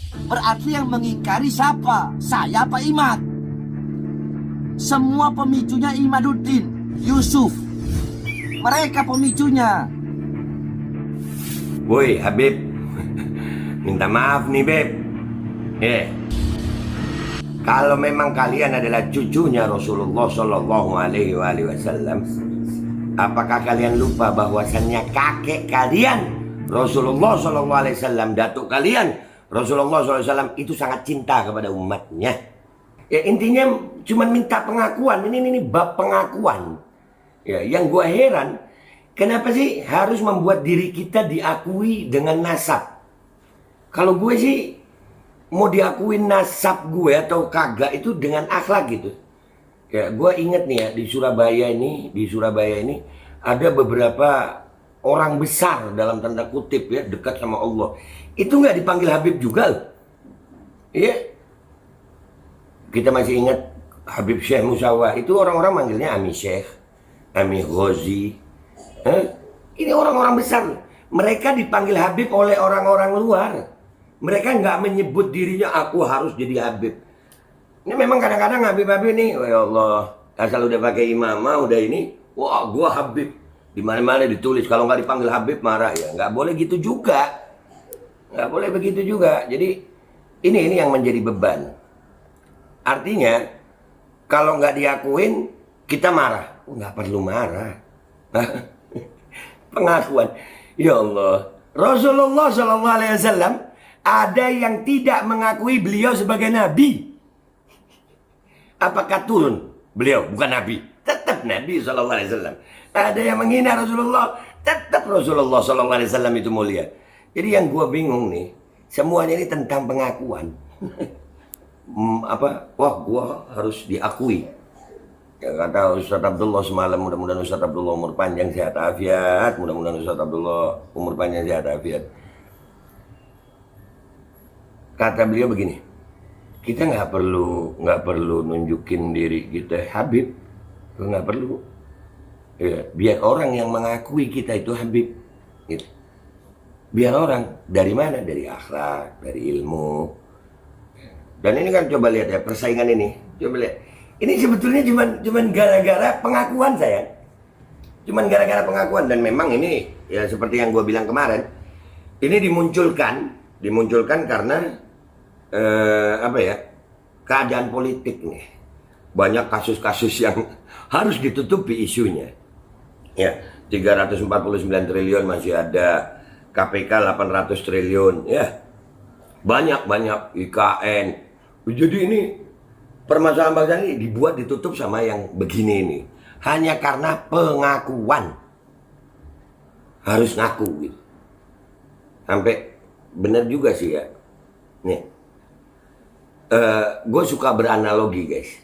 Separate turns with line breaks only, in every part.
Berarti yang mengingkari siapa? Saya Pak Imad. Semua pemicunya Imaduddin, Yusuf. Mereka pemicunya.
Woi Habib, minta maaf nih Beb. Kalau memang kalian adalah cucunya Rasulullah Shallallahu Alaihi Wasallam, apakah kalian lupa bahwasannya kakek kalian Rasulullah Shallallahu Alaihi Wasallam, datuk kalian Rasulullah SAW itu sangat cinta kepada umatnya. Ya intinya cuma minta pengakuan. Ini bab pengakuan. Ya, yang gua heran, kenapa sih harus membuat diri kita diakui dengan nasab? Kalau gue sih mau diakuin nasab gue atau kagak itu dengan akhlak gitu. Ya, gue inget nih ya di Surabaya ini ada beberapa orang besar dalam tanda kutip ya, dekat sama Allah. Itu nggak dipanggil Habib juga. Iya. Kita masih ingat Habib Syekh Musawa, itu orang-orang manggilnya Ami Syekh, Ami Ghazi. Ini orang-orang besar. Mereka dipanggil Habib oleh orang-orang luar. Mereka nggak menyebut dirinya aku harus jadi Habib. Ini memang kadang-kadang Habib-Habib nih, ya Allah, asal udah pakai imamah udah ini, wah gua Habib. Di mana-mana ditulis, kalau nggak dipanggil Habib marah ya. Nggak boleh gitu juga. Nggak boleh begitu juga. Jadi ini yang menjadi beban. Artinya kalau nggak diakuin kita marah. Nggak perlu marah. Pengakuan. Ya Allah. Rasulullah SAW ada yang tidak mengakui beliau sebagai nabi. Apakah turun? Beliau bukan nabi. Tetap Nabi SAW. Ada yang menghina Rasulullah. Tetap Rasulullah SAW itu mulia. Jadi yang gue bingung nih, semuanya ini tentang pengakuan. Wah gue harus diakui. Ya kata Ustaz Abdullah semalam, mudah-mudahan Ustaz Abdullah umur panjang sehat afiat. Mudah-mudahan Ustaz Abdullah umur panjang sehat afiat. Kata beliau begini, kita nggak perlu nunjukin diri kita Habib, nggak perlu. Ya, biar orang yang mengakui kita itu Habib. Gitu. Biar orang dari mana? Dari akhlak, dari ilmu. Dan ini kan coba lihat ya persaingan ini. Coba lihat. Ini sebetulnya cuman gara-gara pengakuan saya. Cuman gara-gara pengakuan, dan memang ini ya seperti yang gue bilang kemarin. Ini dimunculkan karena keadaan politik nih. Banyak kasus-kasus yang harus ditutupi isunya. Ya, 349 triliun masih ada, KPK 800 triliun, ya. Banyak IKN. Jadi ini permasalahan bangsa ini ditutup sama yang begini ini. Hanya karena pengakuan. Harus ngaku gitu. Sampai bener juga sih ya. Nih. Gue suka beranalogi guys.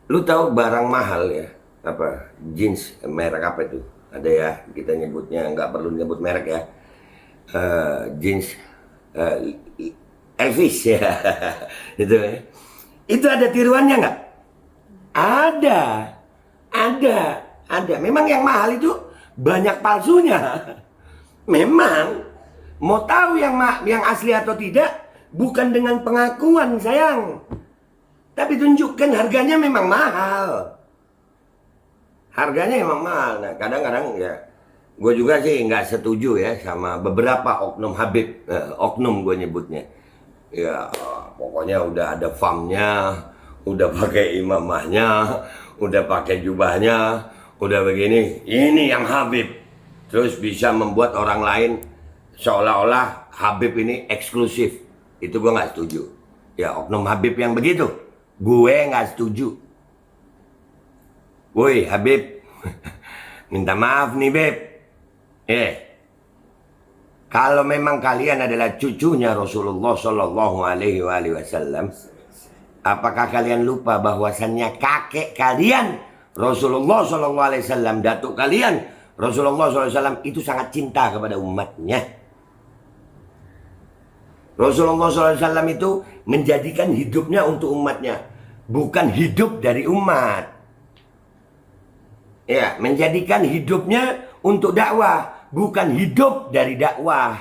Lu tahu barang mahal ya? Apa? Jeans merek apa itu? Ada ya, kita nyebutnya, nggak perlu nyebut merek ya. Jeans Elvis ya. Itu ada tiruannya nggak? Ada. Memang yang mahal itu banyak palsunya. Memang. Mau tahu yang asli atau tidak, bukan dengan pengakuan sayang, tapi tunjukkan harganya memang mahal. Nah kadang-kadang ya gue juga sih nggak setuju ya sama beberapa oknum Habib, oknum gue nyebutnya. Ya pokoknya udah ada famnya, udah pakai imamahnya, udah pakai jubahnya, udah begini. Ini yang Habib. Terus bisa membuat orang lain seolah-olah Habib ini eksklusif. Itu gue nggak setuju. Ya oknum Habib yang begitu, gue nggak setuju. Woi Habib, minta maaf nih Beb. Kalau memang kalian adalah cucunya Rasulullah Shallallahu Alaihi Wasallam, apakah kalian lupa bahwasannya kakek kalian Rasulullah Shallallahu Alaihi Wasallam, datuk kalian Rasulullah SAW itu sangat cinta kepada umatnya. Rasulullah SAW itu menjadikan hidupnya untuk umatnya, bukan hidup dari umat. Ya, menjadikan hidupnya untuk dakwah, bukan hidup dari dakwah.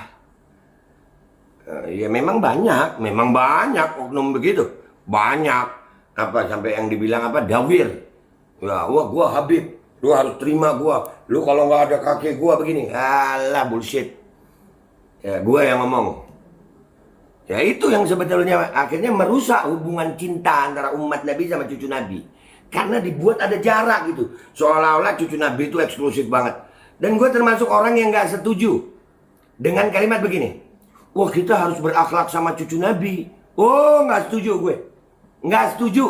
Ya memang banyak oknum begitu. Banyak. Apa sampai yang dibilang apa? Dawir. Ya, wah gua Habib. Lu harus terima gua. Lu kalau nggak ada kakek gua begini. Alah bullshit. Ya, gua yang ngomong. Ya itu yang sebetulnya akhirnya merusak hubungan cinta antara umat Nabi sama cucu Nabi. Karena dibuat ada jarak gitu. Seolah-olah cucu Nabi itu eksklusif banget. Dan gue termasuk orang yang nggak setuju dengan kalimat begini. Wah kita harus berakhlak sama cucu Nabi. Oh nggak setuju gue. Nggak setuju.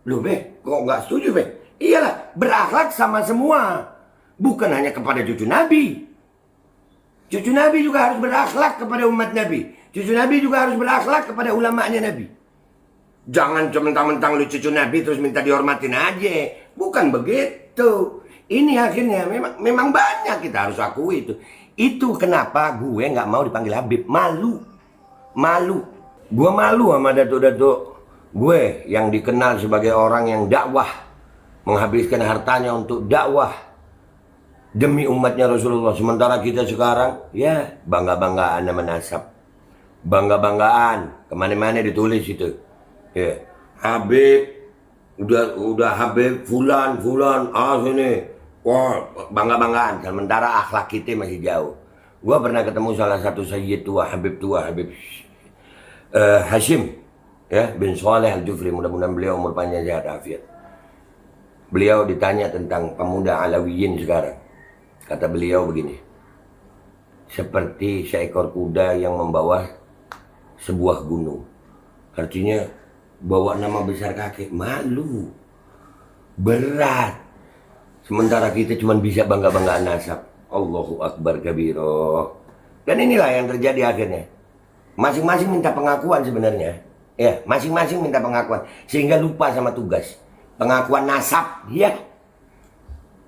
Loh Be, kok nggak setuju Be? Iyalah, berakhlak sama semua. Bukan hanya kepada cucu Nabi. Cucu Nabi juga harus berakhlak kepada umat Nabi. Cucu Nabi juga harus berakhlak kepada ulama'nya Nabi. Jangan mentang-mentang lu cucu Nabi terus minta dihormatin aja. Bukan begitu. Ini akhirnya memang banyak, kita harus akui itu. Itu kenapa gue nggak mau dipanggil Habib. Malu. Gue malu sama datuk-datuk gue yang dikenal sebagai orang yang dakwah. Menghabiskan hartanya untuk dakwah. Demi umatnya Rasulullah. Sementara kita sekarang, ya bangga-banggaan nama nasab. Bangga-banggaan. Kemana-mana ditulis itu. Ya, Habib. Udah Habib fulan. Sini. Wah, bangga-banggaan. Sementara akhlak kita masih jauh. Gua pernah ketemu salah satu sayyid tua, Habib Hashim, ya, bin Saleh Al-Jufri. Mudah-mudahan beliau umur panjang sehat afiat. Beliau ditanya tentang pemuda Alawiyin sekarang. Kata beliau begini. Seperti seekor kuda yang membawa sebuah gunung. Artinya bawa nama besar kakek. Malu. Berat. Sementara kita cuma bisa bangga-banggaan nasab. Allahu Akbar kabiro. Dan inilah yang terjadi akhirnya. Masing-masing minta pengakuan sebenarnya. Ya, masing-masing minta pengakuan. Sehingga lupa sama tugas. Pengakuan nasab, ya.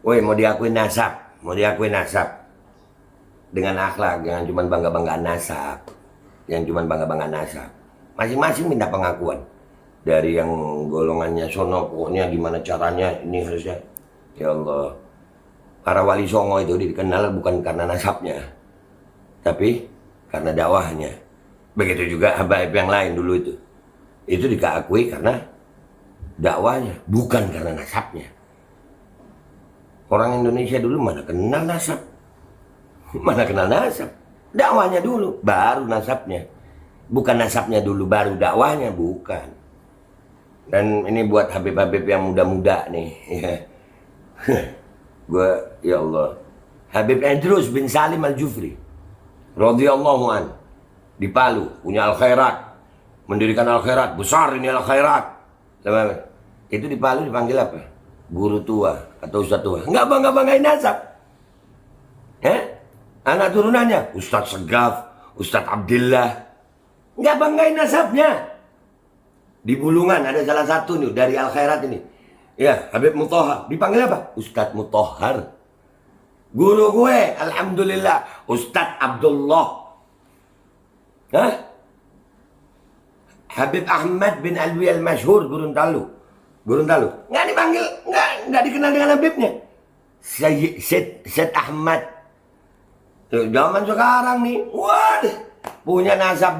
Woi, mau diakui nasab. Dengan akhlak, jangan cuma bangga-banggaan nasab. Masing-masing minta pengakuan. Dari yang golongannya sono, pokoknya gimana caranya, ini harusnya. Ya Allah, para wali songo itu dikenal bukan karena nasabnya, tapi karena dakwahnya. Begitu juga habaib yang lain dulu itu dikakui karena dakwahnya, bukan karena nasabnya. Orang Indonesia dulu mana kenal nasab, dakwahnya dulu, baru nasabnya. Bukan nasabnya dulu, baru dakwahnya, bukan. Dan ini buat habib-habib yang muda-muda nih, ya. Gue, ya Allah, Habib Idrus bin Salim Al-Jufri radhiyallahu an di Palu, punya Al-Khairat, mendirikan Al-Khairat, besar ini Al-Khairat. Itu di Palu dipanggil apa? Guru tua atau ustaz tua. Nggak bangga-banggain nasab. Anak turunannya Ustaz Segaf, Ustaz Abdillah, nggak banggain nasabnya. Di Bulungan ada salah satu nih dari Al-Khairat ini. Ya, Habib Mutahhar. Dipanggil apa? Ustadz Mutahhar. Guru gue, alhamdulillah, Ustadz Abdullah. Habib Ahmad bin Alwi Al-Masyhur, Gorontalo. Nggak dipanggil, nggak dikenal dengan Habibnya. Syed Ahmad. Zaman sekarang nih, waduh, punya nasab,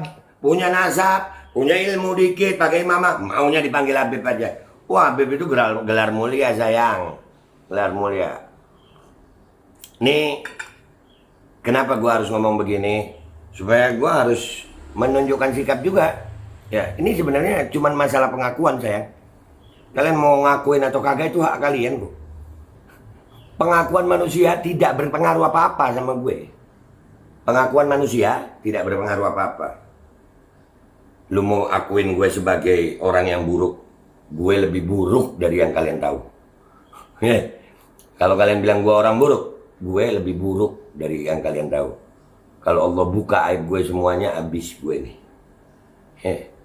punya ilmu dikit, pakai mama, maunya dipanggil Habib aja. Wah, Habib itu gelar mulia sayang. Gelar mulia. Nih, kenapa gua harus ngomong begini? Supaya gua harus menunjukkan sikap juga. Ya, ini sebenarnya cuma masalah pengakuan sayang. Kalian mau ngakuin atau kagak itu hak kalian kok. Pengakuan manusia tidak berpengaruh apa-apa sama gue. Pengakuan manusia tidak berpengaruh apa-apa. Lu mau akuin gue sebagai orang yang buruk, gue lebih buruk dari yang kalian tahu. Kalau kalian bilang gue orang buruk, gue lebih buruk dari yang kalian tahu. Kalau Allah buka aib gue semuanya, habis gue nih.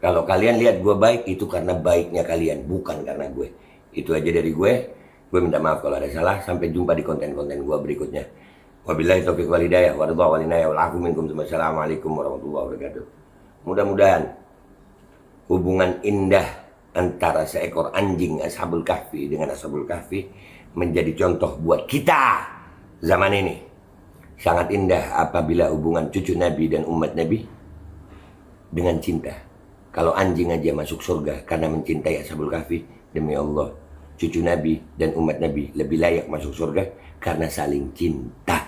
Kalau kalian lihat gue baik, itu karena baiknya kalian, bukan karena gue. Itu aja dari gue. Gue minta maaf kalau ada salah. Sampai jumpa di konten-konten gue berikutnya. Wabillahi taufiq wal hidayah. Waridha wal inayah wal afu minkum. Assalamualaikum warahmatullahi wabarakatuh. Mudah-mudahan hubungan indah antara seekor anjing Ashabul Kahfi dengan Ashabul Kahfi menjadi contoh buat kita zaman ini. Sangat indah apabila hubungan cucu Nabi dan umat Nabi dengan cinta. Kalau anjing aja masuk surga karena mencintai Ashabul Kahfi, demi Allah, cucu Nabi dan umat Nabi lebih layak masuk surga karena saling cinta.